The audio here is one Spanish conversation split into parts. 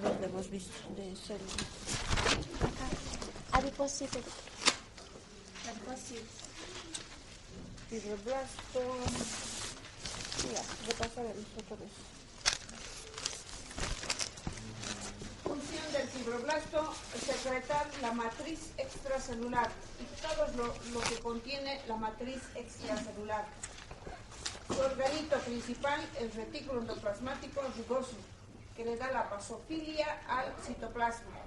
dónde hemos visto de células. Adipocito. Fibroblasto. Mira, repasar el otra vez. Función del fibroblasto: secretar la matriz extracelular y todo lo que contiene la matriz extracelular. Su organito principal, el retículo endoplasmático rugoso, que le da la basofilia al citoplasma.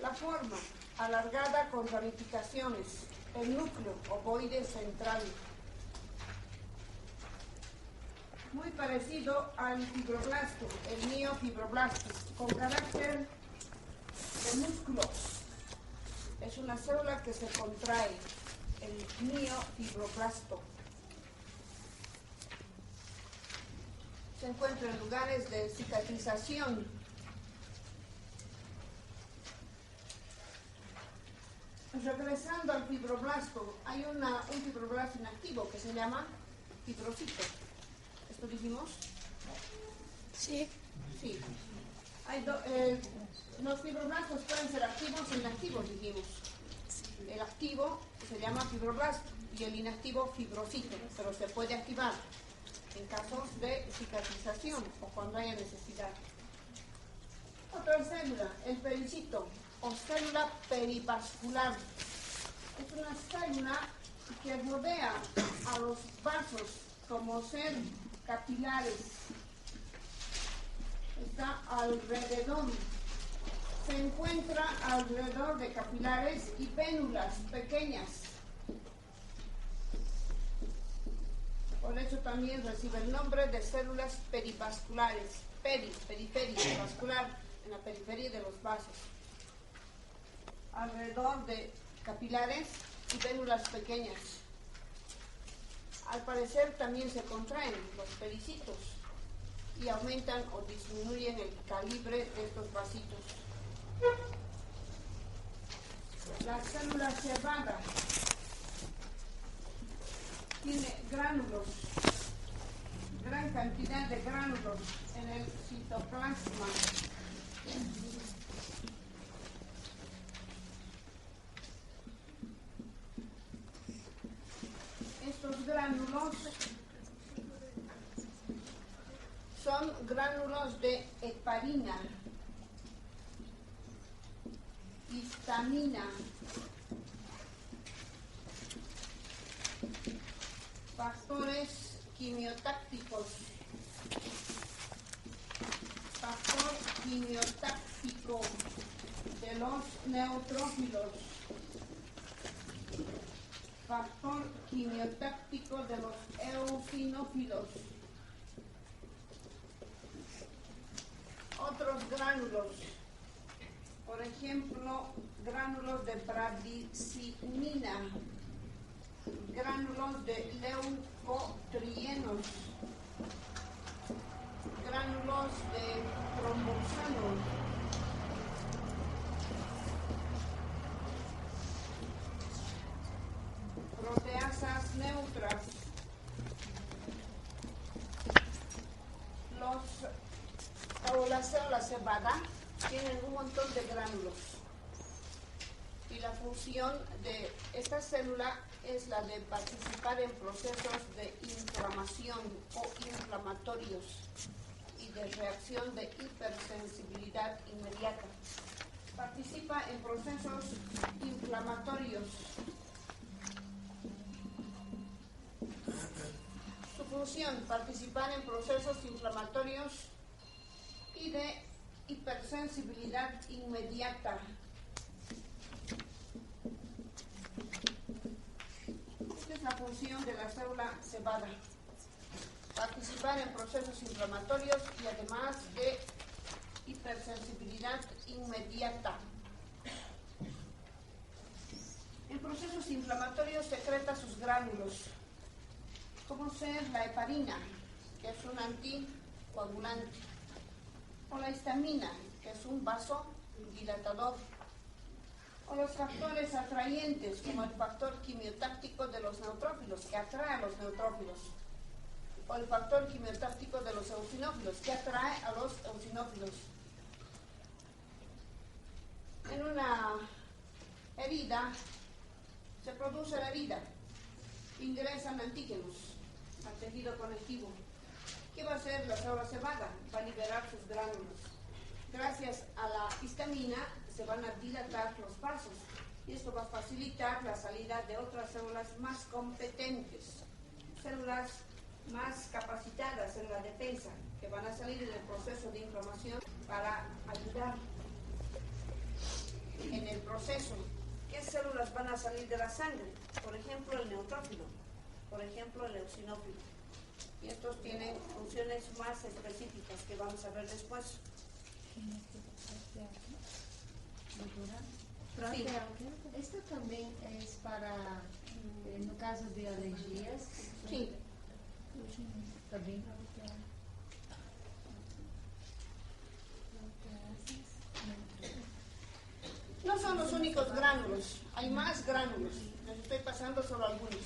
La forma, alargada con ramificaciones. El núcleo, ovoide central. Muy parecido al fibroblasto, el miofibroblasto, con carácter de músculo. Es una célula que se contrae, el miofibroblasto. Se encuentra en lugares de cicatrización. Regresando al fibroblasto, hay un fibroblasto inactivo que se llama fibrocito. ¿Esto dijimos? Sí. Sí. Los fibroblastos pueden ser activos e inactivos, dijimos. El activo se llama fibroblasto y el inactivo fibrocito, pero se puede activar en casos de cicatrización o cuando haya necesidad. Otra célula, el pericito o célula perivascular. Es una célula que rodea a los vasos como ser capilares. Está alrededor. Se encuentra alrededor de capilares y vénulas pequeñas. Por eso también recibe el nombre de células perivasculares. Periferia, vascular, en la periferia de los vasos. Alrededor de capilares y vénulas pequeñas. Al parecer también se contraen los pericitos y aumentan o disminuyen el calibre de estos vasitos. La célula cebada tiene gránulos, gran cantidad de gránulos en el citoplasma. Estos gránulos son gránulos de heparina, histamina, factores quimiotácticos, factor quimiotáctico de los neutrófilos, factor quimiotáctico de los eosinófilos. Otros gránulos, por ejemplo, gránulos de bradicinina, gránulos de leucotrienos, gránulos de tromboxano, proteasas neutras. La célula cebada tienen un montón de gránulos y la función de esta célula es la de participar en procesos de inflamación o inflamatorios y de reacción de hipersensibilidad inmediata. Participa en procesos inflamatorios. Su función, participar en procesos inflamatorios y de hipersensibilidad inmediata. Esta es la función de la célula cebada. Participar en procesos inflamatorios y además de hipersensibilidad inmediata. En procesos inflamatorios secreta sus gránulos, como ser la heparina, que es un anticoagulante, o la histamina, que es un vasodilatador, o los factores atrayentes, como el factor quimiotáctico de los neutrófilos, que atrae a los neutrófilos, o el factor quimiotáctico de los eosinófilos, que atrae a los eosinófilos. En una herida se produce la herida, ingresan antígenos al tejido conectivo. ¿Qué va a hacer? La célula se va a liberar sus gránulos. Gracias a la histamina se van a dilatar los vasos y esto va a facilitar la salida de otras células más competentes, células más capacitadas en la defensa, que van a salir del proceso de inflamación para ayudar en el proceso. ¿Qué células van a salir de la sangre? Por ejemplo, el neutrófilo, por ejemplo, el eosinófilo. Y estos tienen funciones más específicas que vamos a ver después. Sí. Esto también es para, en casos de alergias. Sí. También. No son los únicos gránulos, hay más gránulos. Les estoy pasando solo algunos.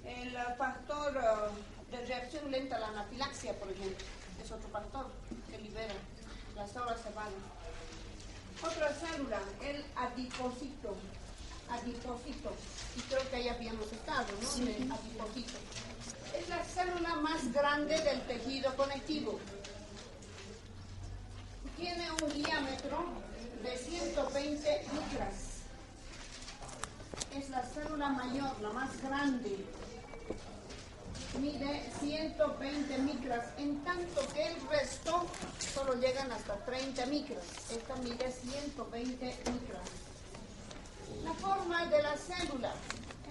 El factor de reacción lenta a la anafilaxia, por ejemplo, es otro factor que libera las células se van. Otra célula, el adipocito. Adipocito, y creo que ahí habíamos estado, ¿no? Sí. El adipocito. Es la célula más grande del tejido conectivo. Tiene un diámetro de 120 micras. Es la célula mayor, la más grande. Mide 120 micras, en tanto que el resto solo llegan hasta 30 micras. Esta mide 120 micras. La forma de la célula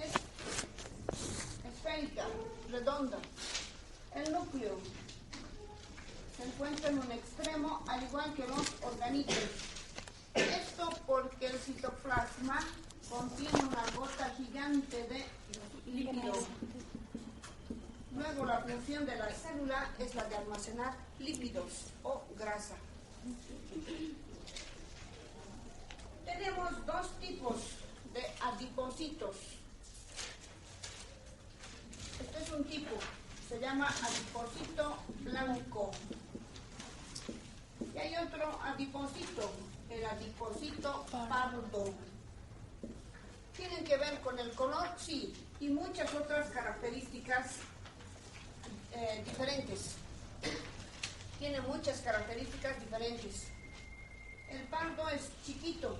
es esférica, redonda. El núcleo se encuentra en un extremo, al igual que los organitos. Esto porque el citoplasma contiene una gota gigante de lípido. Luego la función de la célula es la de almacenar lípidos o grasa. Tenemos dos tipos de adipocitos. Este es un tipo, se llama adipocito blanco. Y hay otro adipocito, el adipocito pardo. ¿Tienen que ver con el color? Sí, y muchas otras características diferentes. Tiene muchas características diferentes. El pardo es chiquito,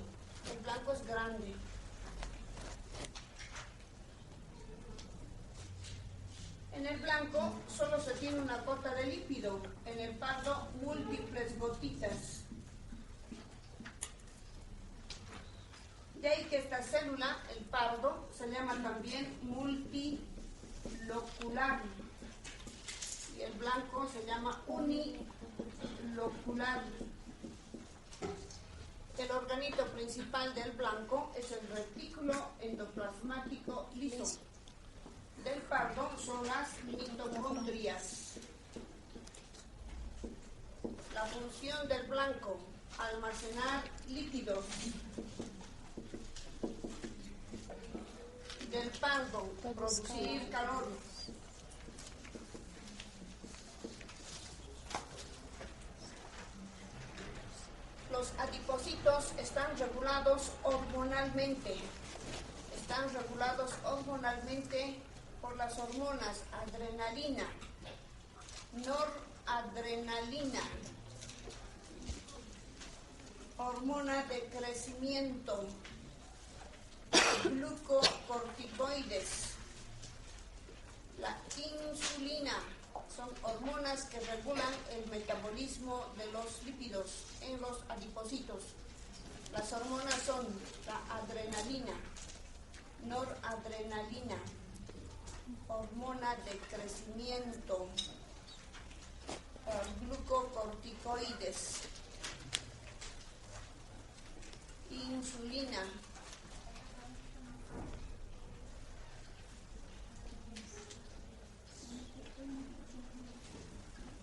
el blanco es grande. En el blanco solo se tiene una gota de lípido, en el pardo múltiples gotitas. De ahí que esta célula, el pardo, se llama también multilocular. Y el blanco se llama unilocular. El organito principal del blanco es el retículo endoplasmático liso. Del pardo son las mitocondrias. La función del blanco, almacenar lípidos. Del pardo, producir calor. Los adipocitos están regulados hormonalmente. Están regulados hormonalmente por las hormonas adrenalina, noradrenalina, hormona de crecimiento, glucocorticoides, la insulina. Son hormonas que regulan el metabolismo de los lípidos en los adipocitos. Las hormonas son la adrenalina, noradrenalina, hormona de crecimiento, glucocorticoides, insulina.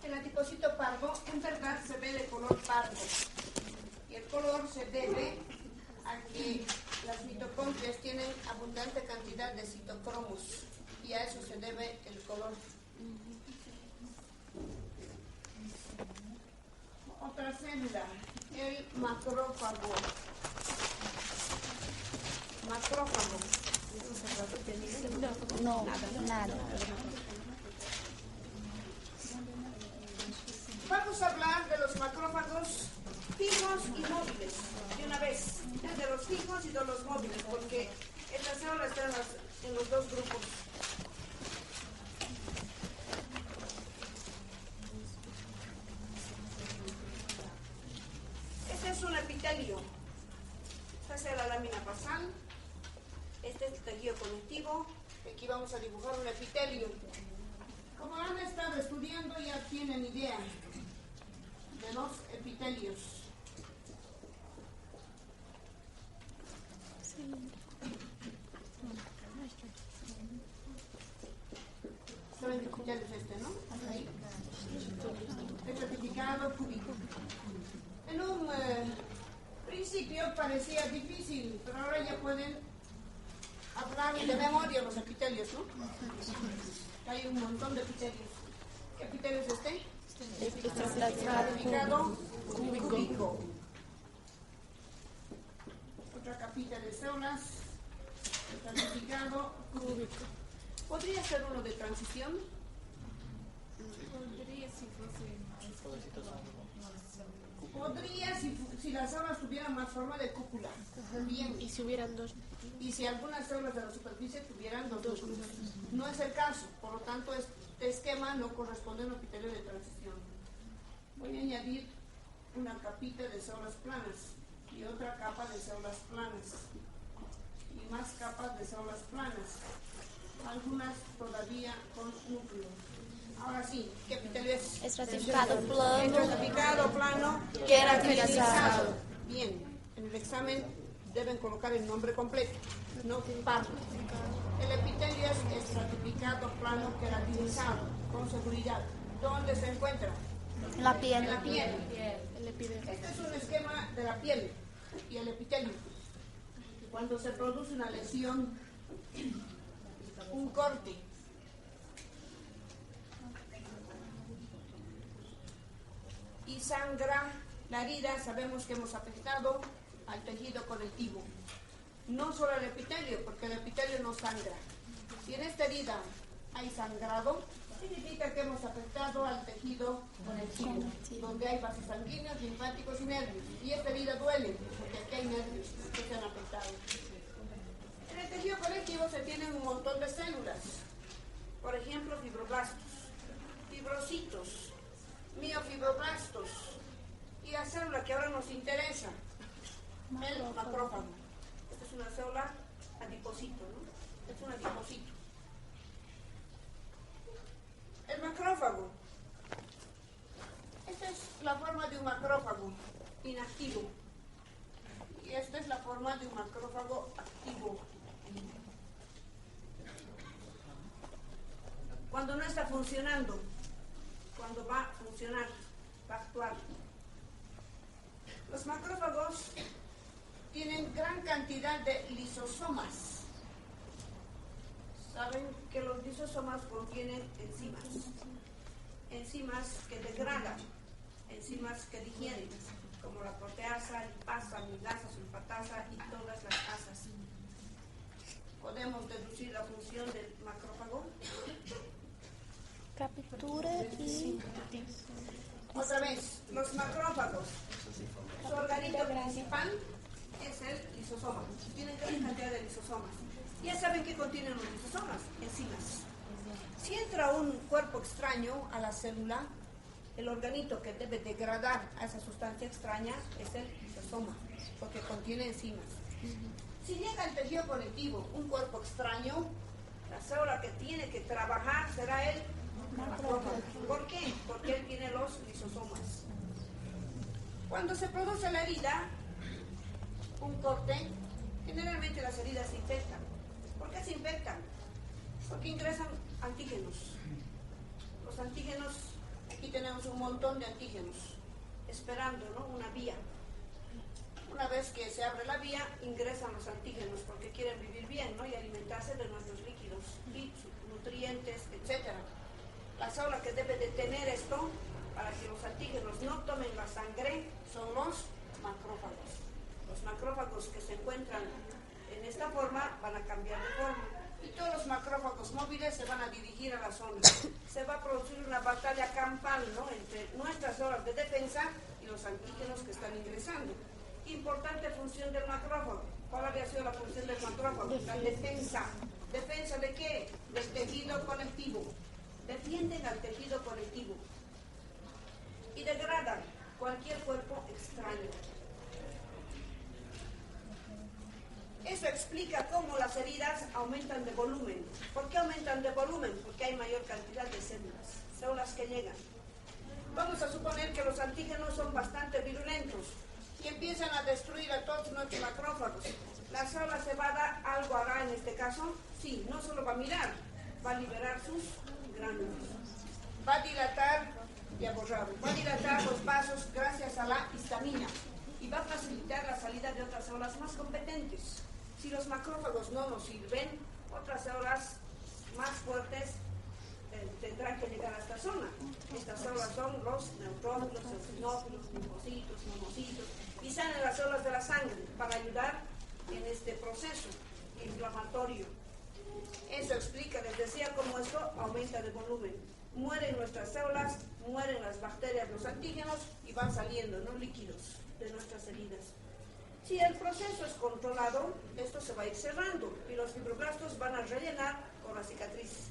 El adipocito pardo en verdad se ve de color pardo y el color se debe a que las mitocondrias tienen abundante cantidad de citocromos y a eso se debe el color. la célula, el macrófago. Macrófago. No, nada. Vamos a hablar de los macrófagos fijos y móviles de una vez, de los fijos y de los móviles, porque esta célula está en los dos grupos. Este es un epitelio. Esta es la lámina basal. Este es el tejido conectivo. Aquí vamos a dibujar un epitelio. Como han estado estudiando, ya tienen idea de los epitelios. ¿Saben qué epitelio es este, no? Ahí. Estratificado cúbico. En un principio parecía difícil, pero ahora ya pueden hablar de memoria los epitelios, ¿no? Hay un montón de epitelios. ¿Qué epitelio es este? Estratificado cúbico. Otra capita de células. Estratificado cúbico. ¿Podría ser uno de transición? Podría si fuese Podría si las células tuvieran más forma de cúpula. Bien. Y si hubieran dos. Y si algunas células de la superficie tuvieran dos núcleos. No es el caso, por lo tanto este esquema no corresponde a un epitelio de transición. Voy a añadir una capita de células planas y otra capa de células planas y más capas de células planas, algunas todavía con núcleo. Ahora sí, ¿qué epitelio es? Estratificado plano. Estratificado plano Queratinizado. Bien, en el examen deben colocar el nombre completo, no parte. El epitelio es estratificado plano queratinizado, con seguridad. ¿Dónde se encuentra? La piel. En la piel. El epidermis. Este es un esquema de la piel y el epitelio. Cuando se produce una lesión, un corte, y sangra la herida, sabemos que hemos afectado al tejido conectivo. No solo el epitelio, porque el epitelio no sangra. Si en esta herida hay sangrado, significa que hemos afectado al tejido conectivo, donde hay vasos sanguíneos, linfáticos y nervios. Y esta herida duele, porque aquí hay nervios que se han afectado. En el tejido conectivo se tienen un montón de células. Por ejemplo, fibroblastos, fibrocitos, miofibroblastos. Y la célula que ahora nos interesa, el macrófago. Esta es una célula adiposito, ¿no? Es un adiposito. El macrófago. Esta es la forma de un macrófago inactivo. Y esta es la forma de un macrófago activo. Cuando no está funcionando, cuando va a funcionar, va a actuar. Los macrófagos tienen gran cantidad de lisosomas. Saben que los lisosomas contienen enzimas. Enzimas que degradan, enzimas que digieren, como la proteasa, lipasa, amilasa, sulfatasa y todas las asas. ¿Podemos deducir la función del macrófago? Captura y... Otra vez, los macrófagos. Su organito principal es el lisosoma. Tienen gran cantidad de lisosomas. Ya saben qué contienen los lisosomas, enzimas. Si entra un cuerpo extraño a la célula, el organito que debe degradar a esa sustancia extraña es el lisosoma, porque contiene enzimas. Si llega al tejido conectivo un cuerpo extraño, la célula que tiene que trabajar será el macrófago. ¿Por qué? Porque él tiene los lisosomas. Cuando se produce la herida, un corte, generalmente las heridas se infectan. ¿Por qué se infectan? Porque ingresan antígenos. Los antígenos, aquí tenemos un montón de antígenos, esperando, ¿no? Una vía. Una vez que se abre la vía, ingresan los antígenos porque quieren vivir bien, ¿no? Y alimentarse de nuestros líquidos, nutrientes, etc. La célula que debe de tener esto para que los antígenos no tomen la sangre son los macrófagos. Los macrófagos que se encuentran en esta forma van a cambiar de forma. Y todos los macrófagos móviles se van a dirigir a la zona. Se va a producir una batalla campal, ¿no?, entre nuestras células de defensa y los antígenos que están ingresando. Importante función del macrófago. ¿Cuál había sido la función del macrófago? La defensa. ¿Defensa de qué? Del tejido conectivo. Defienden al tejido conectivo. Y degradan cualquier cuerpo extraño. Eso explica cómo las heridas aumentan de volumen. ¿Por qué aumentan de volumen? Porque hay mayor cantidad de células que llegan. Vamos a suponer que los antígenos son bastante virulentos y empiezan a destruir a todos nuestros macrófagos. La célula se va a dar, algo hará en este caso, sí, no solo va a mirar, va a liberar sus gránulos. Va a dilatar, ya borrado, va a dilatar los vasos gracias a la histamina y va a facilitar la salida de otras células más competentes. Si los macrófagos no nos sirven, otras células más fuertes tendrán que llegar a esta zona. Estas células son los neutrófilos, eosinófilos, linfocitos, monocitos, y salen las células de la sangre para ayudar en este proceso inflamatorio. Eso explica, les decía, cómo esto aumenta de volumen. Mueren nuestras células, mueren las bacterias, los antígenos, y van saliendo, ¿no?, líquidos de nuestras heridas. Si el proceso es controlado, esto se va a ir cerrando y los fibroblastos van a rellenar con la cicatriz.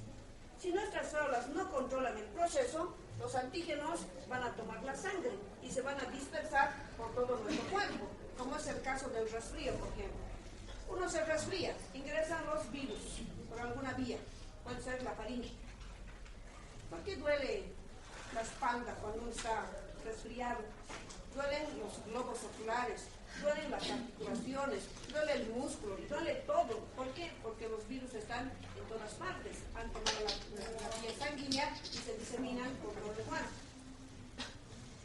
Si nuestras células no controlan el proceso, los antígenos van a tomar la sangre y se van a dispersar por todo nuestro cuerpo, como es el caso del resfrío, por ejemplo. Uno se resfría, ingresan los virus por alguna vía, puede ser la faringe. ¿Por qué duele la espalda cuando uno está resfriado? Duelen los globos oculares, duelen las articulaciones, duele el músculo, duele todo. ¿Por qué? Porque los virus están en todas partes, han tomado la vía sanguínea y se diseminan por todo el cuerpo.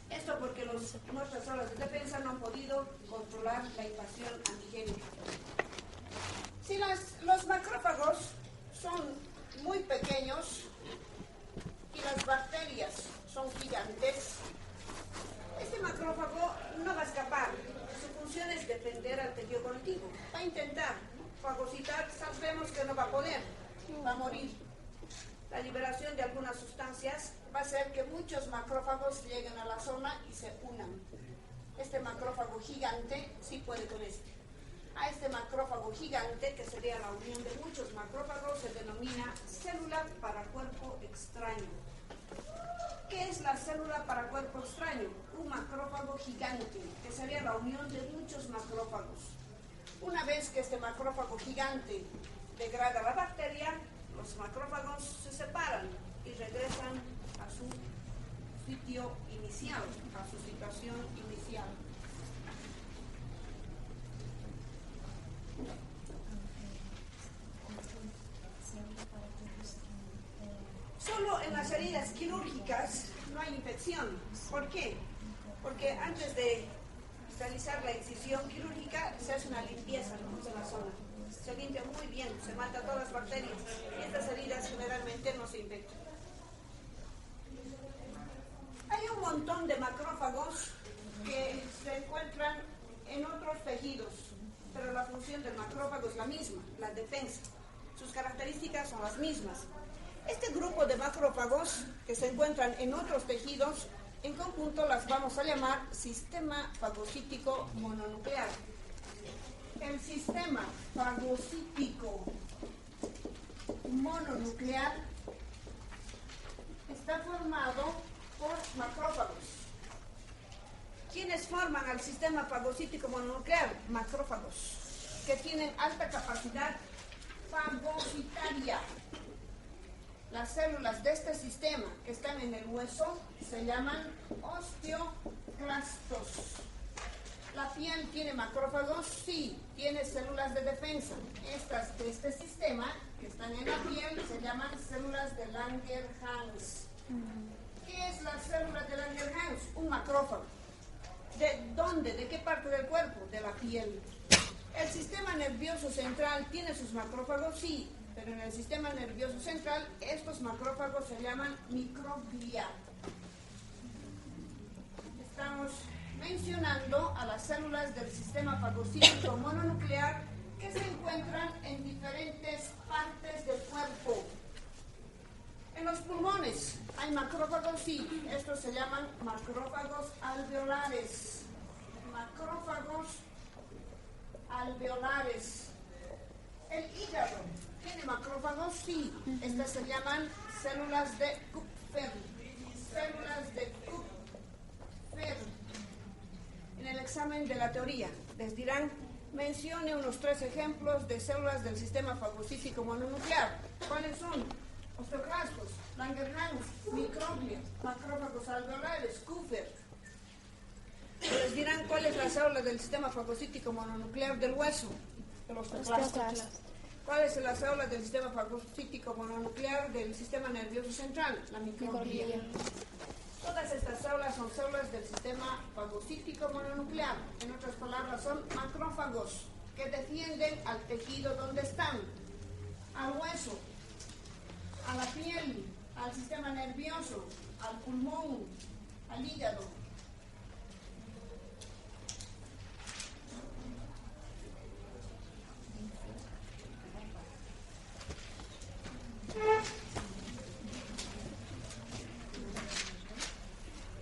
Esto porque nuestras células de defensa no han podido controlar la invasión antigénica. Si los macrófagos son muy pequeños y las bacterias son gigantes, este macrófago no va a escapar. Su función es defender al tejido conectivo. Va a intentar fagocitar, sabemos que no va a poder, va a morir. La liberación de algunas sustancias va a hacer que muchos macrófagos lleguen a la zona y se unan. Este macrófago gigante sí puede con este. A este macrófago gigante, que sería la unión de muchos macrófagos, se denomina célula para cuerpo extraño. ¿Qué es la célula para cuerpo extraño? Un macrófago gigante, que sería la unión de muchos macrófagos. Una vez que este macrófago gigante degrada la bacteria, los macrófagos se separan y regresan a su sitio inicial, a su situación inicial. Solo en las heridas quirúrgicas no hay infección. ¿Por qué? Porque antes de realizar la incisión quirúrgica se hace una limpieza, ¿no?, de la zona. Se limpia muy bien, se mata todas las bacterias y estas heridas generalmente no se infectan. Hay un montón de macrófagos que se encuentran en otros tejidos, pero la función del macrófago es la misma, la defensa. Sus características son las mismas. Este grupo de macrófagos que se encuentran en otros tejidos, en conjunto las vamos a llamar sistema fagocítico mononuclear. El sistema fagocítico mononuclear está formado por macrófagos. ¿Quiénes forman al sistema fagocítico mononuclear? Macrófagos, que tienen alta capacidad fagocitaria. Las células de este sistema que están en el hueso se llaman osteoclastos. ¿La piel tiene macrófagos? Sí, tiene células de defensa. Estas de este sistema que están en la piel se llaman células de Langerhans. ¿Qué es la célula de Langerhans? Un macrófago. ¿De dónde? ¿De qué parte del cuerpo? De la piel. ¿El sistema nervioso central tiene sus macrófagos? Sí, pero en el sistema nervioso central estos macrófagos se llaman microglia. mencionando a las células del sistema fagocítico mononuclear que se encuentran en diferentes partes del cuerpo. En los pulmones hay macrófagos, sí, estos se llaman macrófagos alveolares. Macrófagos alveolares. El hígado tiene macrófagos, sí, estas se llaman células de Kupfer. Células de Kupfer. En el examen de la teoría les dirán, mencione unos 3 ejemplos de células del sistema fagocítico mononuclear. ¿Cuáles son? Osteoclastos, Langerhans, microglias, macrófagos alveolares, Kupfer. Les dirán cuál es la célula del sistema fagocítico mononuclear del hueso, el osteoclasto. ¿Cuál es la célula del sistema fagocítico mononuclear del sistema nervioso central? La microglia. Todas estas células son células del sistema fagocítico mononuclear. En otras palabras, son macrófagos que defienden al tejido donde están, al hueso, a la piel, al sistema nervioso, al pulmón, al hígado.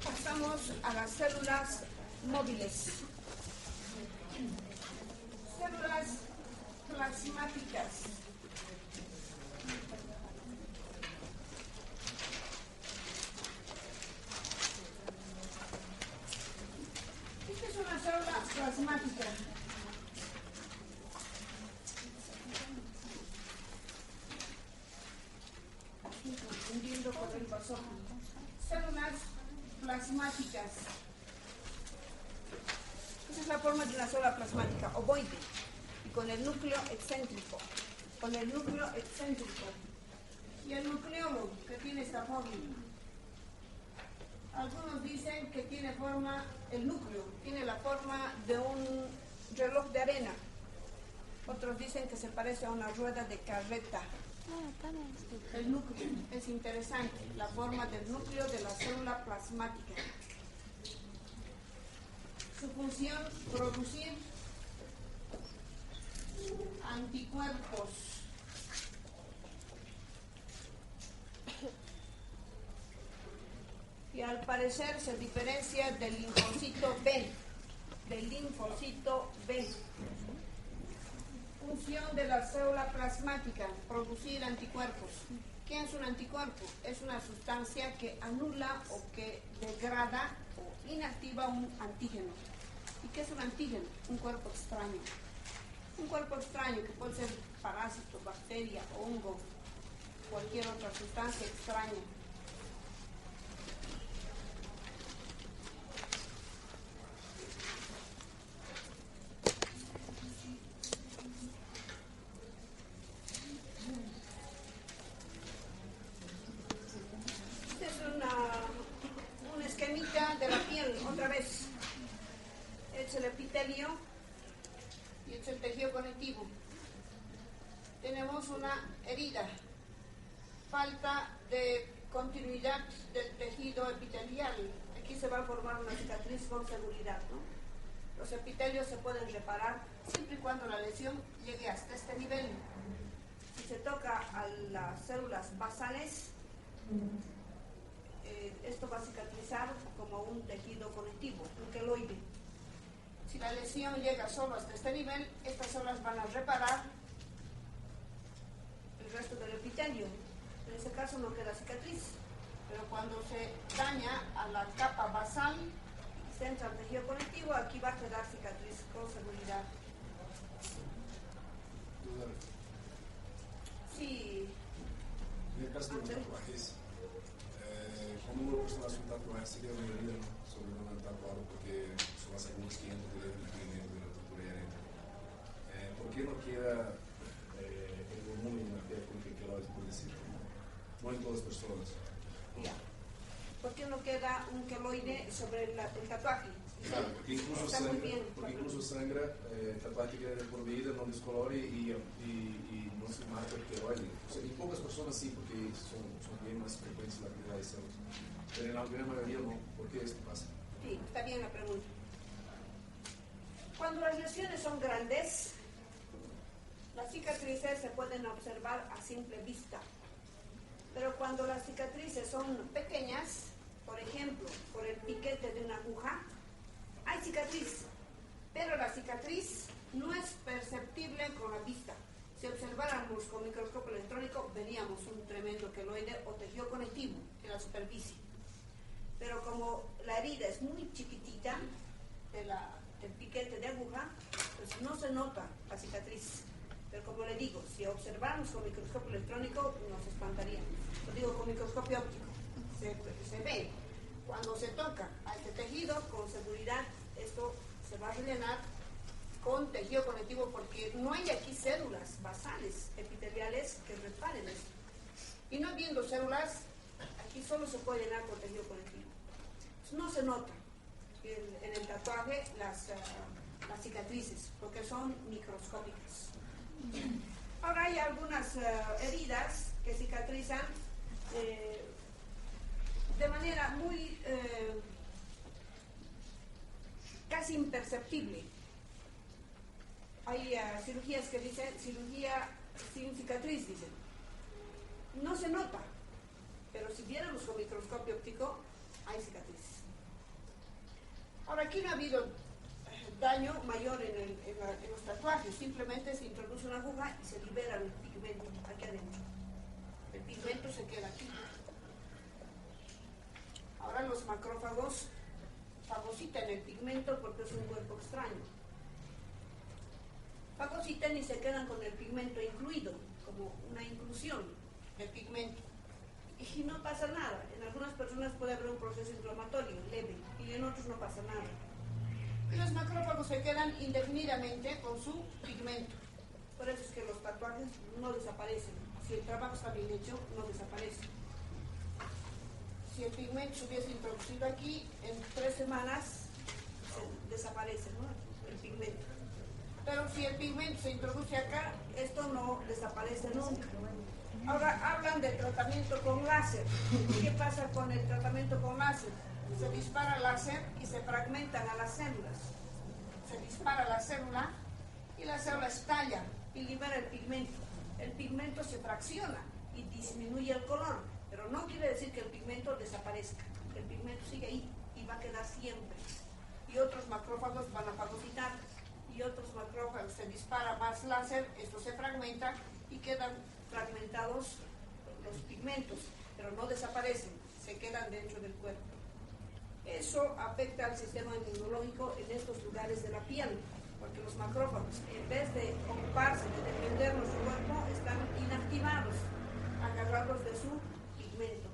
Pasamos a las células móviles. Células plasmáticas. Esta es una célula plasmática. Confundiendo con el paso. Células plasmáticas. Esa es la forma de una célula plasmática, ovoide, y con el núcleo excéntrico. Con el núcleo excéntrico. Y el nucleolo, que tiene esta forma. Algunos dicen que tiene forma, el núcleo, tiene la forma de un reloj de arena. Otros dicen que se parece a una rueda de carreta. El núcleo es interesante, la forma del núcleo de la célula plasmática. Su función, producir anticuerpos. Y al parecer se diferencia del linfocito B. Del linfocito B. Función de la célula plasmática, producir anticuerpos. ¿Qué es un anticuerpo? Es una sustancia que anula o que degrada o inactiva un antígeno. ¿Y qué es un antígeno? Un cuerpo extraño. Un cuerpo extraño que puede ser parásito, bacteria, hongo, cualquier otra sustancia extraña. De la piel, otra vez, es el epitelio y es el tejido conectivo. Tenemos una herida, falta de continuidad del tejido epitelial. Aquí se va a formar una cicatriz con seguridad, ¿no? Los epitelios se pueden reparar siempre y cuando la lesión llegue hasta este nivel. Si se toca a las células basales, esto va a cicatrizar como un tejido conectivo, un queloide. Si la lesión llega solo hasta este nivel, estas células van a reparar el resto del epitelio. En ese caso no queda cicatriz, pero cuando se daña a la capa basal y se entra al tejido conectivo, aquí va a quedar cicatriz con seguridad. Sí. En el caso de los tatuajes, como una persona hace un tatuaje, sería una medida sobre un tatuado, porque son hace algunos 500 de la tortura hereditaria. ¿Por qué no queda el volumen en la piel con que lo puede decir? No en todas las personas. Ya. ¿Por qué no queda un queloide sobre el tatuaje? Claro, porque incluso sangra, el tatuaje queda de por vida, no descolore y no se marca el queloide. O sea, en pocas personas sí, porque son bien más frecuentes la cantidad de células. Pero en la gran mayoría no. ¿Por qué esto pasa? Sí, está bien la pregunta. Cuando las lesiones son grandes, las cicatrices se pueden observar a simple vista. Pero cuando las cicatrices son pequeñas, por ejemplo, por el piquete de una aguja, hay cicatriz, pero la cicatriz no es perceptible con la vista. Si observáramos con microscopio electrónico, veríamos un tremendo queloide o tejido conectivo en la superficie. Pero como la herida es muy chiquitita del piquete de aguja, pues no se nota la cicatriz. Pero como le digo, si observamos con microscopio electrónico, nos espantaríamos. Lo digo con microscopio óptico. Se ve. Cuando se toca a este tejido, con seguridad, esto se va a rellenar con tejido conectivo porque no hay aquí células basales epiteliales que reparen esto. Y no habiendo células, aquí solo se puede llenar con tejido conectivo. No se nota en el tatuaje las cicatrices porque son microscópicas. Ahora hay algunas heridas que cicatrizan de manera muy casi imperceptible. Hay cirugías que dicen cirugía sin cicatriz, dicen. No se nota, pero si viéramos con microscopio óptico, hay cicatriz. Ahora, aquí no ha habido daño mayor en los tatuajes, simplemente se introduce una aguja y se libera el pigmento aquí adentro. El pigmento se queda aquí. Ahora los macrófagos fagocitan el pigmento porque es un cuerpo extraño. Fagocitan y se quedan con el pigmento incluido, como una inclusión del pigmento. Y no pasa nada. En algunas personas puede haber un proceso inflamatorio leve y en otros no pasa nada. Y los macrófagos se quedan indefinidamente con su pigmento. Por eso es que los tatuajes no desaparecen. Si el trabajo está bien hecho, no desaparece. Si el pigmento se hubiese introducido aquí, en 3 semanas desaparece, ¿no? El pigmento. Pero si el pigmento se introduce acá, esto no desaparece nunca. Ahora hablan del tratamiento con láser. ¿Qué pasa con el tratamiento con láser? Se dispara el láser y se fragmentan a las células. Se dispara la célula y la célula estalla y libera el pigmento. El pigmento se fracciona y disminuye el color, pero no quiere decir que el pigmento desaparezca. El pigmento sigue ahí y va a quedar siempre. Y otros macrófagos van a fagocitar y otros macrófagos se dispara más láser, esto se fragmenta y quedan fragmentados los pigmentos, pero no desaparecen, se quedan dentro del cuerpo. Eso afecta al sistema inmunológico en estos lugares de la piel, porque los macrófagos, en vez de ocuparse de defender nuestro cuerpo, están inactivados, agarrados de su pigmento.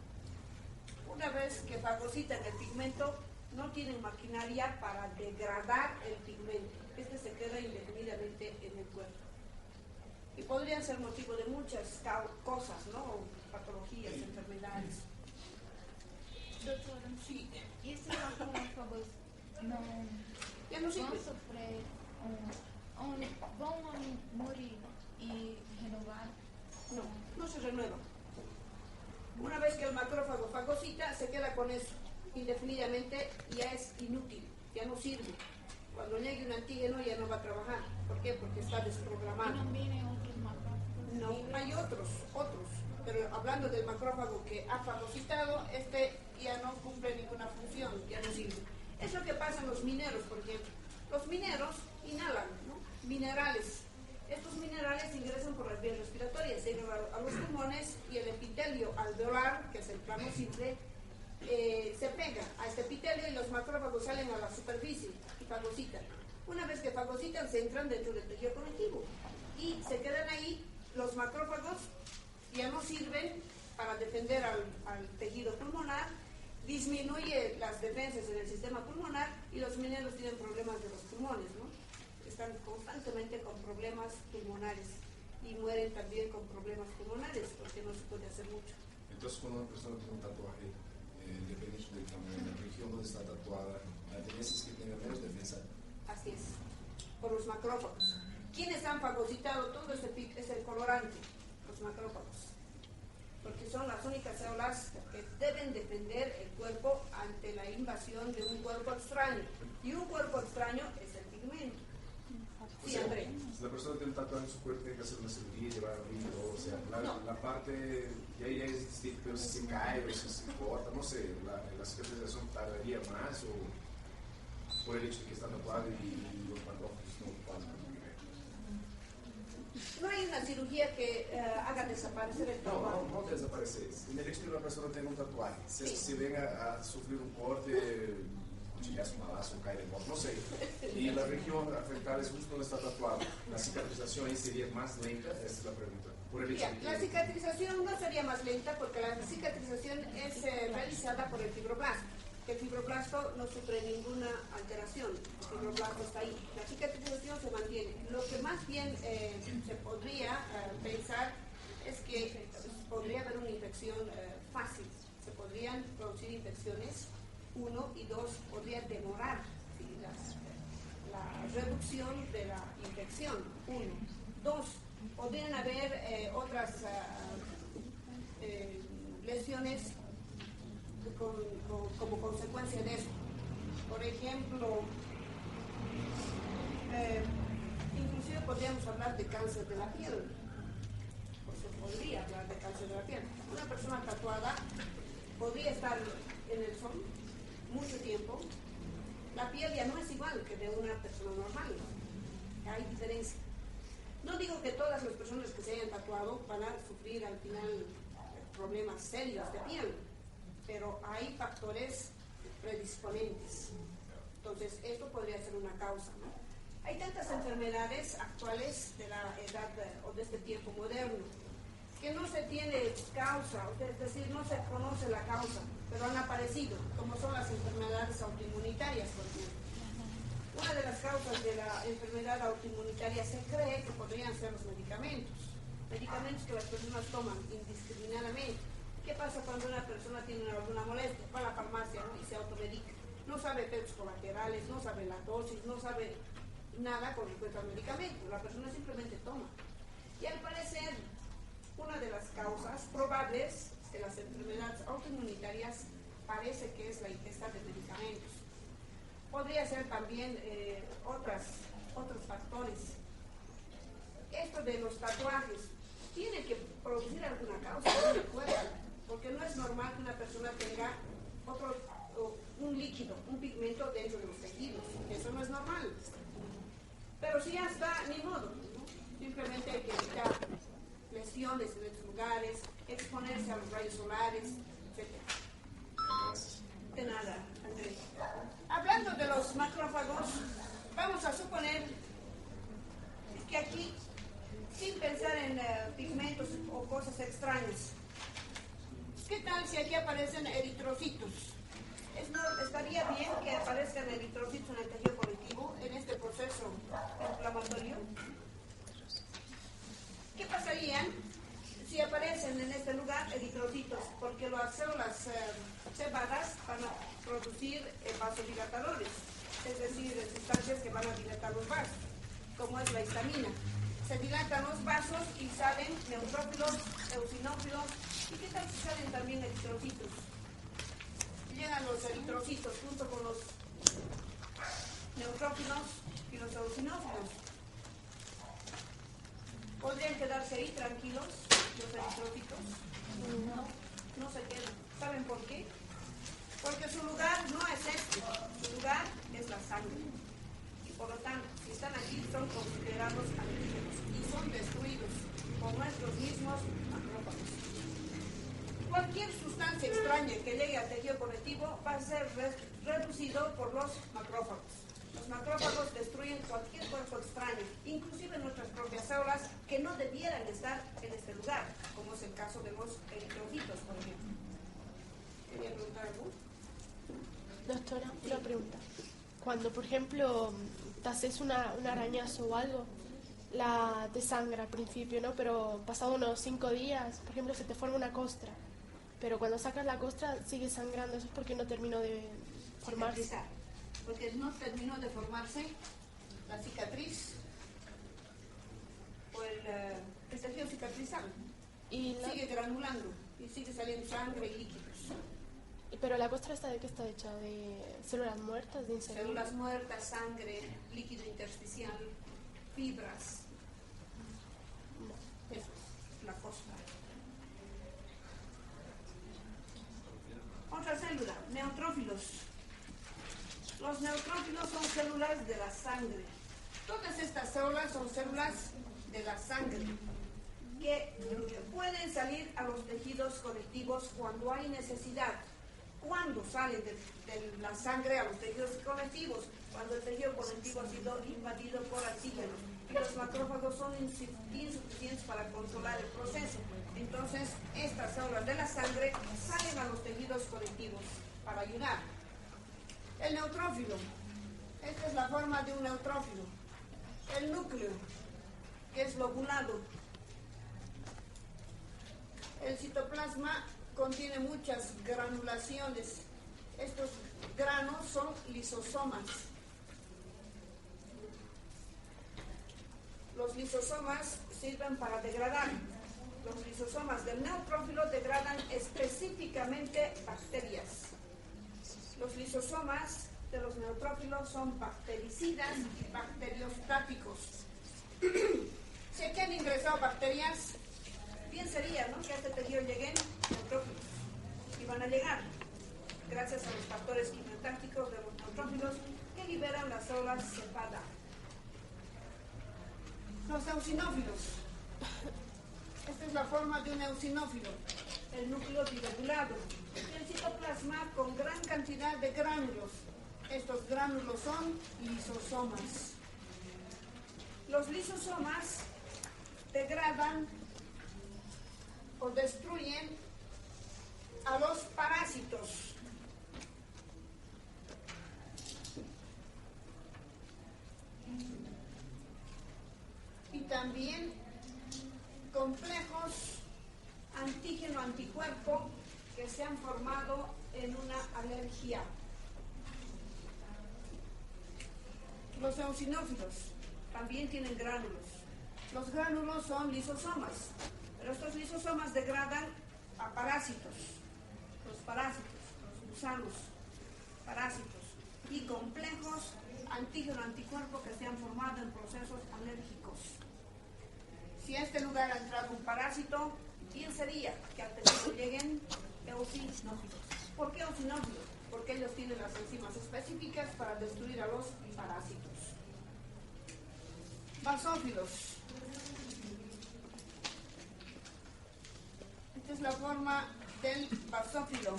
Una vez que fagocitan el pigmento, no tienen maquinaria para degradar el pigmento. Este se queda indefinidamente en el cuerpo. Y podrían ser motivo de muchas cosas, ¿no? Patologías, enfermedades. Doutora, Sí. e esses macrófagos não Ya no vão sirve. sofrer, vão morir e renovar? No, no se renueva. Una vez que el macrófago fagocita, se queda con eso indefinidamente y ya es inútil, ya no sirve. Cuando llegue un antígeno ya no va a trabajar. ¿Por qué? Porque está E desprogramado. não virem outros macrófagos? No, hay otros. Pero hablando del macrófago que ha fagocitado, este ya no cumple ninguna función, ya no sirve. Es lo que pasa en los mineros, por ejemplo. Los mineros inhalan, ¿no? Minerales. Estos minerales ingresan por las vías respiratorias, llegan a los pulmones y el epitelio alveolar, que es el plano simple, se pega a este epitelio y los macrófagos salen a la superficie y fagocitan. Una vez que fagocitan, se entran dentro del tejido conectivo y se quedan ahí. Los macrófagos ya no sirven para defender al tejido pulmonar, disminuye las defensas en el sistema pulmonar y los mineros tienen problemas de los pulmones, ¿no? Están constantemente con problemas pulmonares y mueren también con problemas pulmonares porque no se puede hacer mucho. Entonces, cuando una persona tiene un tatuaje, dependiente del tamaño de la región donde está tatuada, la tendencia es que tenga menos defensa. Así es, por los macrófagos. ¿Quiénes han fagocitado todo este pic? Es el colorante, los macrófagos. Porque son las únicas células que deben defender el cuerpo ante la invasión de un cuerpo extraño. Y un cuerpo extraño es el pigmento. Sí, André. Si la persona tiene un tatuaje en su cuerpo, tiene que hacer una cirugía, llevar a abrir todo, o sea, No. la parte, y ahí es distinto, pero si se cae o si se corta, no sé, la cicatrización tardaría más o por el hecho de que está tatuado y los pantofles no pasan. No hay una cirugía que haga desaparecer el tatuaje. No desaparecer. En el hecho de que una persona tenga un tatuaje, si es que Sí. se venga a sufrir un corte, cuchillazo, malazo, cae de moto, no sé, y la región afectada es justo donde está tatuado, la cicatrización ahí sería más lenta, esa es la pregunta. Por el hecho Ya, de que... la cicatrización no sería más lenta porque la cicatrización es realizada por el fibroblasto. El fibroblasto no sufre ninguna alteración, el fibroblasto está ahí. La cicatrización se mantiene. Lo que más bien se podría pensar es que podría haber una infección fácil. Se podrían producir infecciones, 1 y 2, podría demorar ¿sí? la reducción de la infección, 1. 2, podrían haber otras lesiones como consecuencia de eso. Por ejemplo, inclusive podríamos hablar de cáncer de la piel. Pues se podría hablar de cáncer de la piel. Una persona tatuada podría estar en el sol mucho tiempo. La piel ya no es igual que de una persona normal. Hay diferencia. No digo que todas las personas que se hayan tatuado van a sufrir al final problemas serios de piel, pero hay factores predisponentes. Entonces, esto podría ser una causa, ¿no? Hay tantas enfermedades actuales de la edad o de este tiempo moderno que no se tiene causa, es decir, no se conoce la causa, pero han aparecido, como son las enfermedades autoinmunitarias, por ejemplo. Una de las causas de la enfermedad autoinmunitaria se cree que podrían ser los medicamentos que las personas toman indiscriminadamente. ¿Qué pasa cuando una persona tiene alguna molestia? Va a la farmacia, ¿no? Y se automedica. No sabe efectos colaterales, no sabe la dosis, no sabe nada con respecto al medicamento. La persona simplemente toma. Y al parecer, una de las causas probables de las enfermedades autoinmunitarias parece que es la ingesta de medicamentos. Podría ser también otros factores. Esto de los tatuajes tiene que producir alguna causa, no recuerda, porque no es normal que una persona tenga un líquido, un pigmento dentro de los tejidos. Eso no es normal. Pero si ya está, ni modo, ¿no? Simplemente hay que evitar lesiones en estos lugares, exponerse a los rayos solares, etc. De nada, Andrés. Hablando de los macrófagos, vamos a suponer que aquí, sin pensar en pigmentos o cosas extrañas, ¿qué tal si aquí aparecen eritrocitos? ¿Estaría bien que aparezcan eritrocitos en el tejido conectivo en este proceso inflamatorio? ¿Qué pasaría si aparecen en este lugar eritrocitos? Porque las células cebadas van a producir vasodilatadores, es decir, sustancias que van a dilatar los vasos, como es la histamina. Se dilatan los vasos y salen neutrófilos, eosinófilos. ¿Y qué tal si salen también eritrocitos? Llegan los eritrocitos junto con los neutrófilos y los eosinófilos. ¿Podrían quedarse ahí tranquilos los eritrocitos? No se quedan. ¿Saben por qué? Porque su lugar no es este, su lugar es la sangre. Y por lo tanto, si están aquí, son considerados antígenos y son destruidos por nuestros mismos macrófagos. Cualquier sustancia extraña que llegue al tejido conectivo va a ser reducido por los macrófagos. Los macrófagos destruyen cualquier cuerpo extraño, inclusive nuestras propias células que no debieran estar en este lugar, como es el caso de los eritrocitos, por ejemplo. ¿Quería preguntar algo? Doctora, una pregunta. Cuando, por ejemplo, te haces un arañazo o algo, te sangra al principio, ¿no? Pero pasado unos 5 días, por ejemplo, se te forma una costra. Pero cuando sacas la costra sigue sangrando. Eso es porque no terminó de formarse. Porque no terminó de formarse la cicatriz o el tejido cicatrizal. Y sigue granulando y sigue saliendo sangre y líquidos. Pero la costra ¿de qué está hecha? ¿De células muertas? ¿De insectos? Células muertas, sangre, líquido intersticial. fibras. Eso es la cosa. Otra célula, neutrófilos. Los neutrófilos son células de la sangre. Todas estas células son células de la sangre que pueden salir a los tejidos conectivos cuando hay necesidad. ¿Cuándo salen de la sangre a los tejidos conectivos? Cuando el tejido conectivo ha sido invadido por antígenos y los macrófagos son insuficientes para controlar el proceso. Entonces, estas células de la sangre salen a los tejidos conectivos para ayudar. El neutrófilo. Esta es la forma de un neutrófilo. El núcleo, que es lobulado. El citoplasma contiene muchas granulaciones. Estos granos son lisosomas. Los lisosomas sirven para degradar. Los lisosomas del neutrófilo degradan específicamente bacterias. Los lisosomas de los neutrófilos son bactericidas y bacteriostáticos. Si aquí han ingresado bacterias, bien sería, ¿no?, que a este tejido lleguen neutrófilos. Y van a llegar gracias a los factores quimiotácticos de los neutrófilos que liberan las células cepada. Los eosinófilos. Esta es la forma de un eosinófilo. El núcleo bilobulado. El citoplasma con gran cantidad de gránulos. Estos gránulos son lisosomas. Los lisosomas degradan o destruyen a los parásitos. Y también complejos antígeno-anticuerpo que se han formado en una alergia. Los eosinófilos también tienen gránulos. Los gránulos son lisosomas, pero estos lisosomas degradan a parásitos, los gusanos, parásitos y complejos antígeno-anticuerpo que se han formado en procesos alérgicos. Si a este lugar ha entrado un parásito, bien sería que al tejido lleguen eosinófilos. ¿Por qué eosinófilos? Porque ellos tienen las enzimas específicas para destruir a los parásitos. Basófilos. Esta es la forma del basófilo.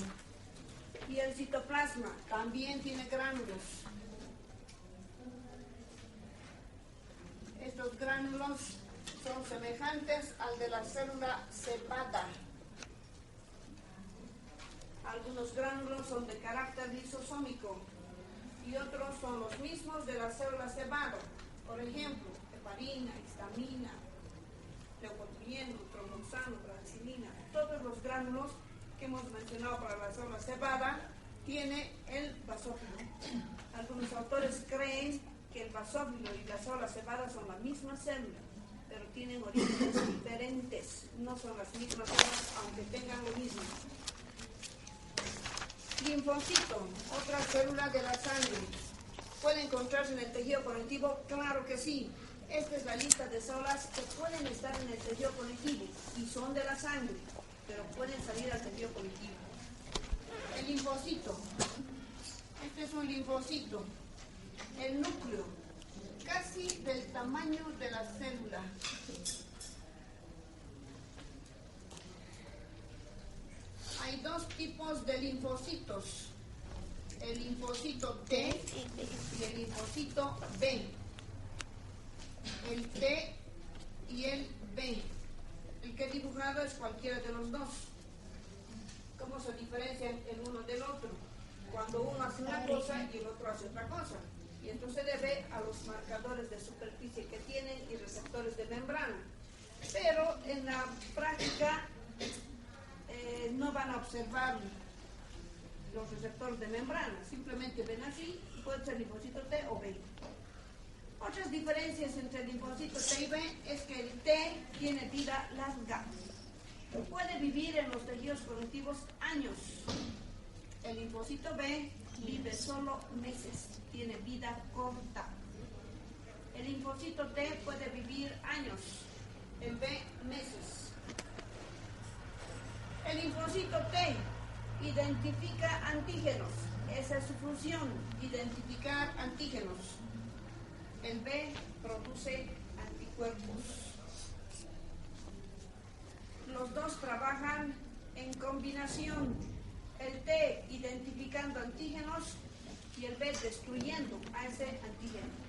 Y el citoplasma también tiene gránulos. Estos gránulos son semejantes al de la célula cepada. Algunos gránulos son de carácter lisosómico y otros son los mismos de la célula cebada. Por ejemplo, heparina, histamina, leucotrieno, tromboxano, brancilina. Todos los gránulos que hemos mencionado para la célula cebada tiene el basófilo. Algunos autores creen que el basófilo y la célula cebada son la misma célula, pero tienen orígenes diferentes. No son las mismas células, aunque tengan lo mismo. Linfocito, otra célula de la sangre. ¿Puede encontrarse en el tejido conectivo? Claro que sí. Esta es la lista de células que pueden estar en el tejido conectivo y son de la sangre, pero pueden salir al tejido conectivo. El linfocito. Este es un linfocito. El núcleo, casi del tamaño de la célula. Hay dos tipos de linfocitos, el linfocito T y el linfocito B. El T y el B. El que he dibujado es cualquiera de los dos. ¿Cómo se diferencian el uno del otro? Cuando uno hace una cosa y el otro hace otra cosa. Y esto se debe a los marcadores de superficie que tienen y receptores de membrana. Pero en la práctica no van a observar los receptores de membrana, simplemente ven así y puede ser linfocito T o B. Otras diferencias entre el linfocito T y B es que el T tiene vida larga, puede vivir en los tejidos conectivos años. El linfocito B vive solo meses, tiene vida corta. El linfocito T puede vivir años, el B meses. El linfocito T identifica antígenos. Esa es su función, identificar antígenos. El B produce anticuerpos. Los dos trabajan en combinación. El T identificando antígenos y el B destruyendo a ese antígeno.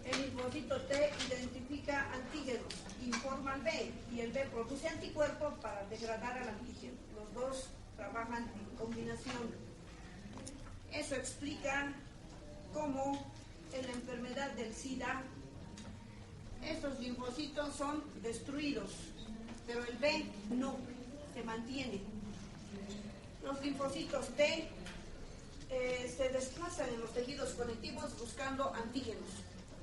El linfocito T identifica antígenos, informa al B y el B produce anticuerpos para degradar al antígeno. Los dos trabajan en combinación. Eso explica cómo en la enfermedad del SIDA estos linfocitos son destruidos, pero el B no, se mantiene. Los linfocitos T se desplazan en los tejidos conectivos buscando antígenos.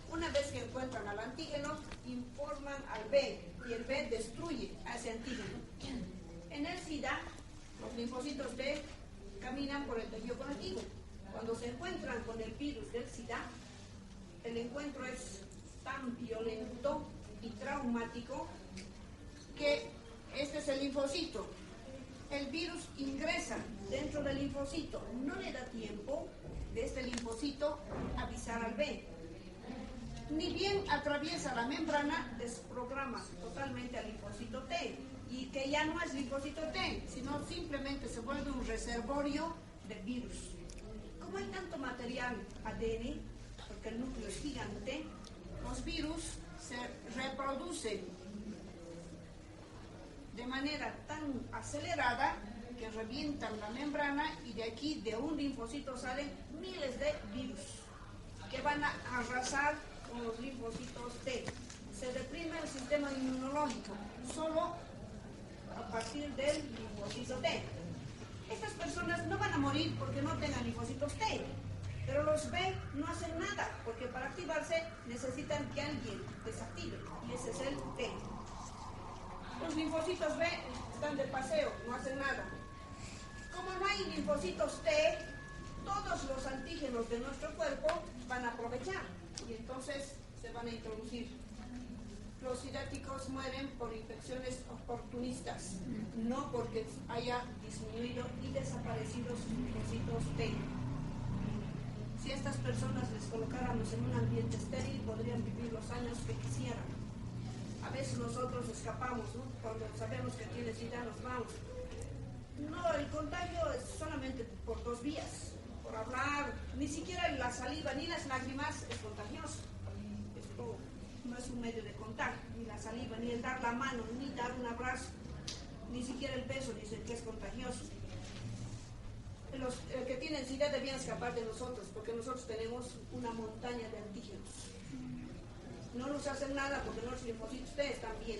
Una vez que encuentran al antígeno, informan al B y el B destruye a ese antígeno. En el SIDA, los linfocitos T caminan por el tejido conectivo. Cuando se encuentran con el virus del SIDA, el encuentro es tan violento y traumático que este es el linfocito. El virus ingresa dentro del linfocito. No le da tiempo de este linfocito avisar al B. Ni bien atraviesa la membrana, desprograma totalmente al linfocito T. Y que ya no es linfocito T, sino simplemente se vuelve un reservorio de virus. Como hay tanto material ADN, porque el núcleo es gigante, los virus se reproducen de manera tan acelerada que revientan la membrana y de aquí, de un linfocito, salen miles de virus que van a arrasar con los linfocitos T. Se deprime el sistema inmunológico solo a partir del linfocito T. Estas personas no van a morir porque no tengan linfocitos T, pero los B no hacen nada porque para activarse necesitan que alguien desactive y ese es el T. Los linfocitos B están de paseo, no hacen nada. Como no hay linfocitos T, todos los antígenos de nuestro cuerpo van a aprovechar y entonces se van a introducir. Los sidáticos mueren por infecciones oportunistas, no porque haya disminuido y desaparecido sus linfocitos T. Si a estas personas les colocáramos en un ambiente estéril, podrían vivir los años que quisieran. A veces nosotros escapamos, ¿no? Cuando sabemos que tiene SIDA nos vamos. No, el contagio es solamente por 2 vías, por hablar, ni siquiera la saliva ni las lágrimas es contagioso. Esto no es un medio de contagio, ni la saliva, ni el dar la mano, ni dar un abrazo, ni siquiera el beso dicen que es contagioso. Los que tienen SIDA debían escapar de nosotros, porque nosotros tenemos una montaña de antígenos. No nos hacen nada porque nuestros linfocitos T están bien.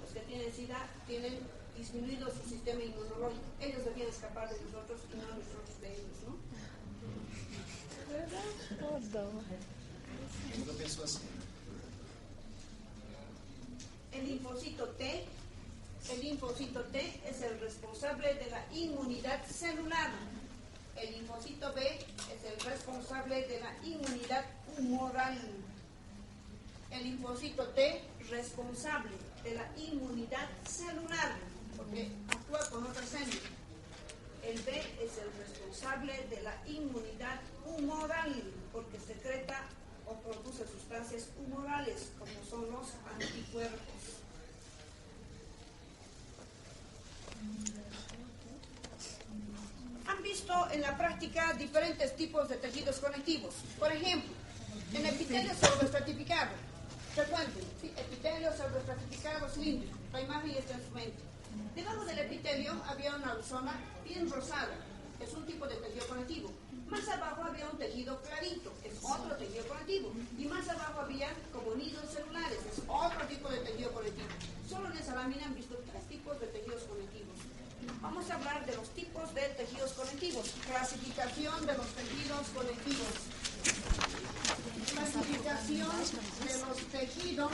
Los que tienen SIDA tienen disminuido su sistema inmunológico. Ellos debían escapar de nosotros y no nosotros de ellos, ¿no? Yo pienso así. El linfocito T es el responsable de la inmunidad celular. El linfocito B es el responsable de la inmunidad humoral. El linfocito T responsable de la inmunidad celular, porque actúa con otras células. El B es el responsable de la inmunidad humoral, porque secreta o produce sustancias humorales, como son los anticuerpos. Han visto en la práctica diferentes tipos de tejidos conectivos. Por ejemplo, en epitelio pseudoestratificado. Recuerden, ¿sí? Epitelio pseudoestratificado cilíndrico. La imagen está en su mente. Debajo del epitelio había una zona bien rosada. Es un tipo de tejido conectivo. Más abajo había un tejido clarito, es otro tejido conectivo. Y más abajo había como nidos celulares, es otro tipo de tejido conectivo. Solo en esa lámina han visto 3 tipos de tejidos conectivos. Vamos a hablar de los tipos de tejidos conectivos. Clasificación de los tejidos conectivos. Clasificación de los tejidos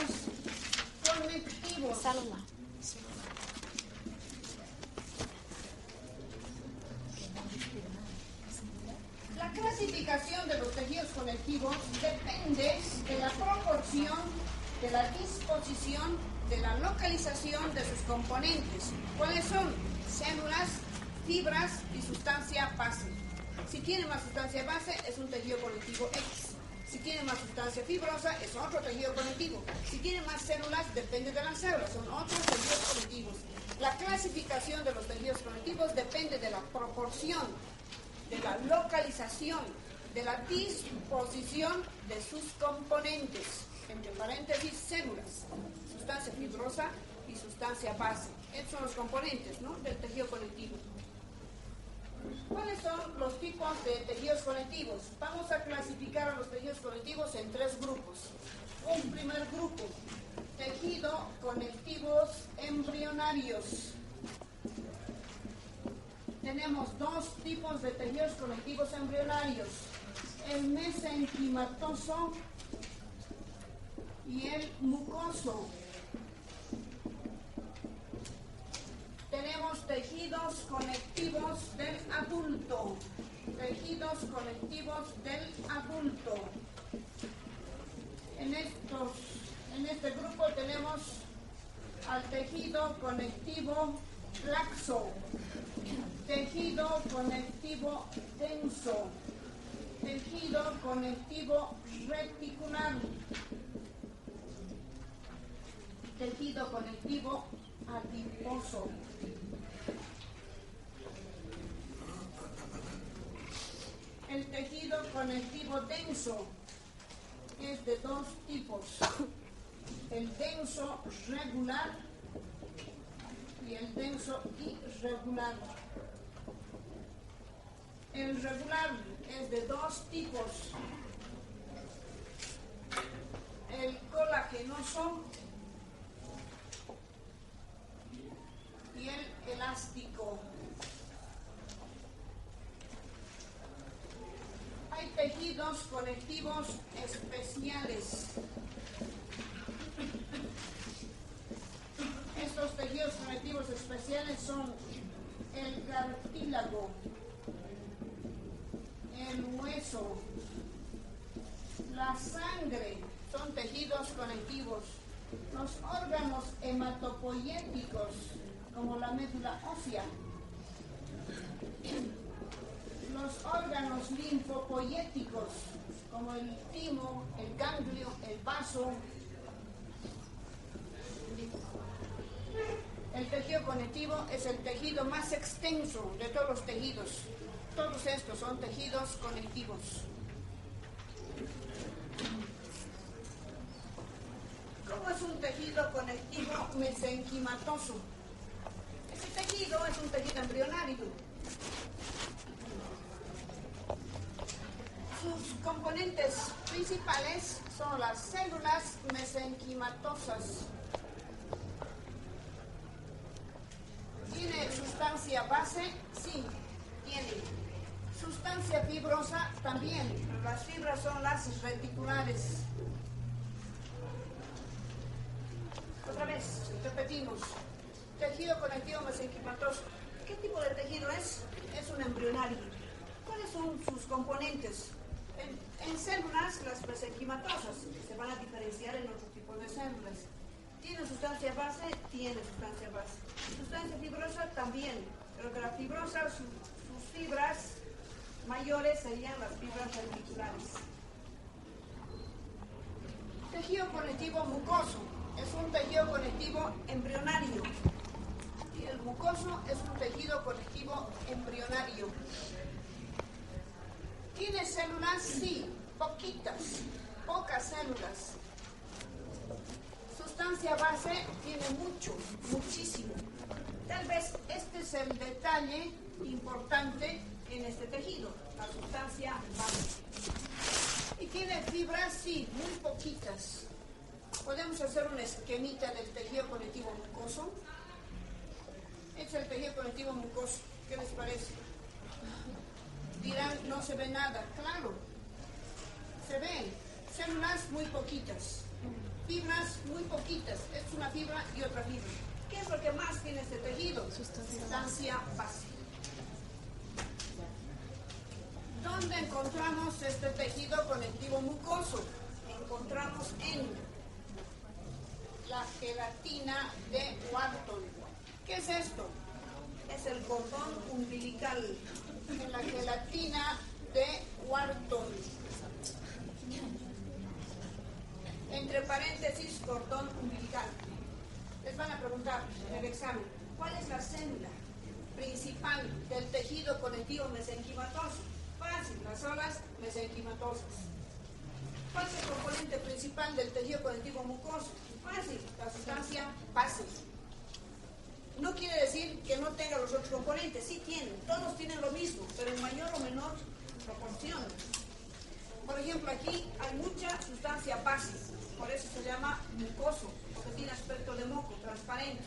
conectivos. La clasificación de los tejidos conectivos depende de la proporción, de la disposición, de la localización de sus componentes. ¿Cuáles son? Células, fibras y sustancia base. Si tiene más sustancia base, es un tejido conectivo X. Si tiene más sustancia fibrosa, es otro tejido conectivo. Si tiene más células, depende de las células, son otros tejidos conectivos. La clasificación de los tejidos conectivos depende de la proporción, de la localización, de la disposición de sus componentes. Entre paréntesis, células, sustancia fibrosa y sustancia base. Estos son los componentes, ¿no?, del tejido conectivo. ¿Cuáles son los tipos de tejidos conectivos? Vamos a clasificar a los tejidos conectivos en 3 grupos. Un primer grupo, tejido conectivos embrionarios. Tenemos 2 tipos de tejidos conectivos embrionarios, el mesenquimatoso y el mucoso. Tenemos tejidos conectivos del adulto. Tejidos conectivos del adulto. En este grupo tenemos al tejido conectivo laxo, tejido conectivo denso, tejido conectivo reticular, tejido conectivo adiposo. El tejido conectivo denso es de 2 tipos, el denso regular y el denso irregular. El regular es de 2 tipos, el colagenoso y el elástico. Hay tejidos conectivos especiales. Estos tejidos conectivos especiales son el cartílago, el hueso, la sangre, son tejidos conectivos. Los órganos hematopoyéticos, como la médula ósea, los órganos linfopoyéticos, como el timo, el ganglio, el vaso. El tejido conectivo es el tejido más extenso de todos los tejidos. Todos estos son tejidos conectivos. ¿Cómo es un tejido conectivo mesenquimatoso? Ese tejido es un tejido embrionario. Sus componentes principales son las células mesenquimatosas. ¿Tiene sustancia base? Sí, tiene. Sustancia fibrosa también. Las fibras son las reticulares. Otra vez, repetimos. Tejido conectivo mesenquimatoso. ¿Qué tipo de tejido es? Es un embrionario. ¿Cuáles son sus componentes? En células, las mesenquimatosas se van a diferenciar en otros tipos de células. ¿Tiene sustancia base? Tiene sustancia base. Sustancia fibrosa también, pero que la fibrosa, sus fibras mayores serían las fibras reticulares. Tejido conectivo mucoso es un tejido conectivo embrionario. Y el mucoso es un tejido conectivo embrionario. ¿Tiene células? Sí, poquitas, pocas células. Sustancia base tiene mucho, muchísimo. Tal vez este es el detalle importante en este tejido, la sustancia base. ¿Y tiene fibras? Sí, muy poquitas. Podemos hacer una esquemita del tejido conectivo mucoso. Este es el tejido conectivo mucoso. ¿Qué les parece? Dirán, no se ve nada. Claro, se ven células muy poquitas, fibras muy poquitas. Es una fibra y otra fibra. ¿Qué es lo que más tiene este tejido? Sustancia base. ¿Dónde encontramos este tejido conectivo mucoso? Encontramos en la gelatina de Wharton. ¿Qué es esto? Es el cordón umbilical. En la gelatina de Wharton. Entre paréntesis, cordón umbilical. Les van a preguntar en el examen, ¿cuál es la célula principal del tejido conectivo mesenquimatoso? Fácil, las células mesenquimatosas. ¿Cuál es el componente principal del tejido conectivo mucoso? Fácil, la sustancia base. No quiere decir que no tenga los otros componentes, sí tienen, todos tienen lo mismo, pero en mayor o menor proporción. Por ejemplo, aquí hay mucha sustancia base, por eso se llama mucoso, porque tiene aspecto de moco, transparente.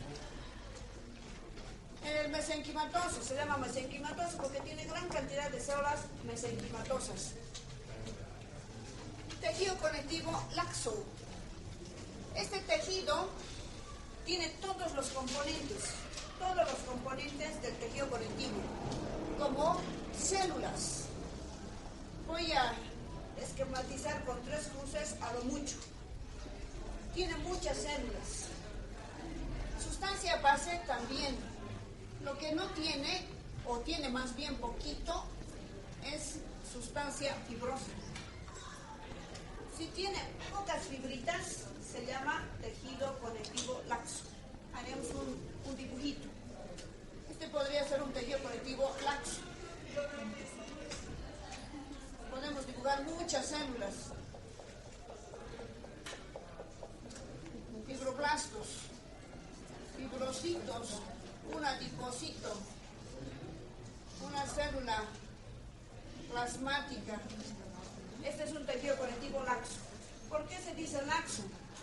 El mesenquimatoso se llama mesenquimatoso porque tiene gran cantidad de células mesenquimatosas. Tejido conectivo laxo. Este tejido tiene todos los componentes del tejido conectivo, como células. Voy a esquematizar con 3 cruces a lo mucho. Tiene muchas células. Sustancia base también. Lo que no tiene, o tiene más bien poquito, es sustancia fibrosa. Si tiene pocas fibritas, se llama tejido conectivo laxo. Haremos un dibujito. Este podría ser un tejido conectivo laxo. Podemos dibujar muchas células. Fibroblastos, fibrocitos, un adipocito, una célula plasmática. Este es un tejido conectivo laxo. ¿Por qué se dice laxo?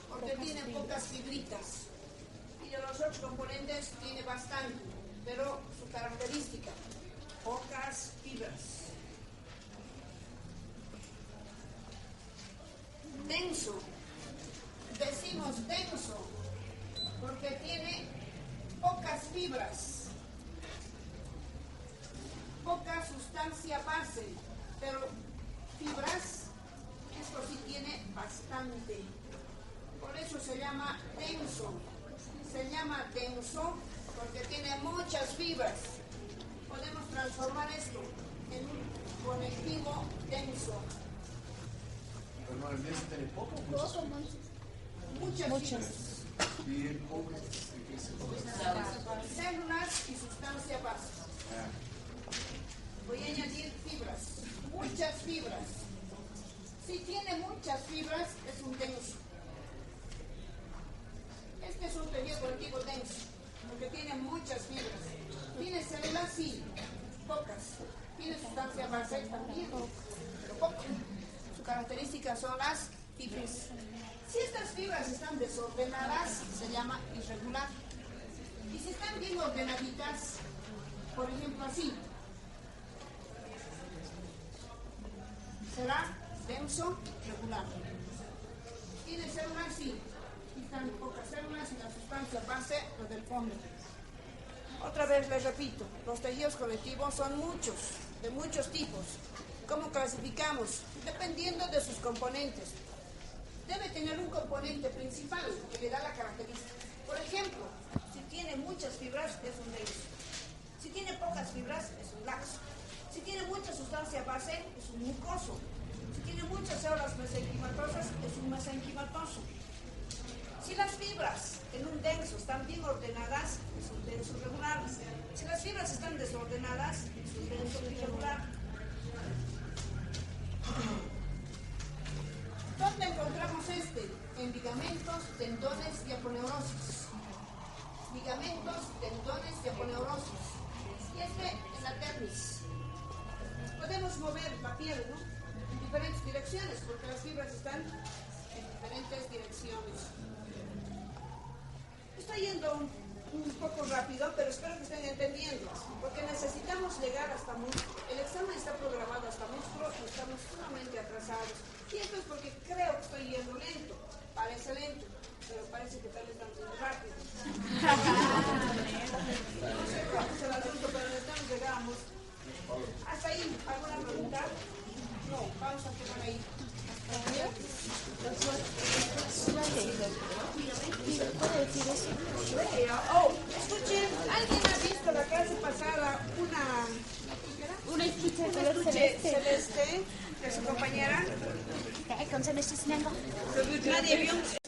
Porque tiene pocas fibritas. Y de los otros componentes tiene bastante, pero su característica, pocas fibras. Denso. Decimos denso porque tiene pocas fibras, poca sustancia base, pero fibras, esto sí tiene bastante. Por eso se llama denso. Se llama denso porque tiene muchas fibras. Podemos transformar esto en un conectivo denso. Normalmente tiene poco o muchas fibras? Muchas fibras. Y pocas, ¿qué se Células y sustancia base. Voy a añadir fibras, muchas fibras. Si tiene muchas fibras, es un denso. Este es un tejido conectivo denso, porque tiene muchas fibras. ¿Tiene células? Sí, pocas. ¿Tiene sustancia base? También, pero poco. Su característica son las fibras. Si estas fibras están desordenadas, se llama irregular. Y si están bien ordenaditas, por ejemplo así, será denso regular. ¿Tiene células? Sí. Están pocas células y la sustancia base, lo del fondo. Otra vez les repito, los tejidos conectivos son muchos, de muchos tipos. ¿Cómo clasificamos? Dependiendo de sus componentes. Debe tener un componente principal que le da la característica. Por ejemplo, si tiene muchas fibras, es un denso. Si tiene pocas fibras, es un laxo. Si tiene mucha sustancia base, es un mucoso. Si tiene muchas células mesenquimatosas, es un mesenquimatoso. Si las fibras en un denso están bien ordenadas, es un denso regular. Si las fibras están desordenadas, es un denso irregular. ¿Dónde encontramos este? En ligamentos, tendones y aponeurosis. Ligamentos, tendones y aponeurosis. Y este en la dermis. Podemos mover la piel, ¿no? En diferentes direcciones, porque las fibras están en diferentes direcciones. Estoy yendo un poco rápido, pero espero que estén entendiendo, porque necesitamos llegar hasta músculo. El examen está programado hasta músculo y estamos sumamente atrasados. Y esto es porque creo que estoy yendo lento. Parece lento, pero parece que tal vez estamos yendo rápido. No sé cuál es el asunto, pero necesitamos llegar a músculo. ¿Hasta ahí alguna pregunta? de su compañera. Comme ça, mais je te signale. Le but là des avions,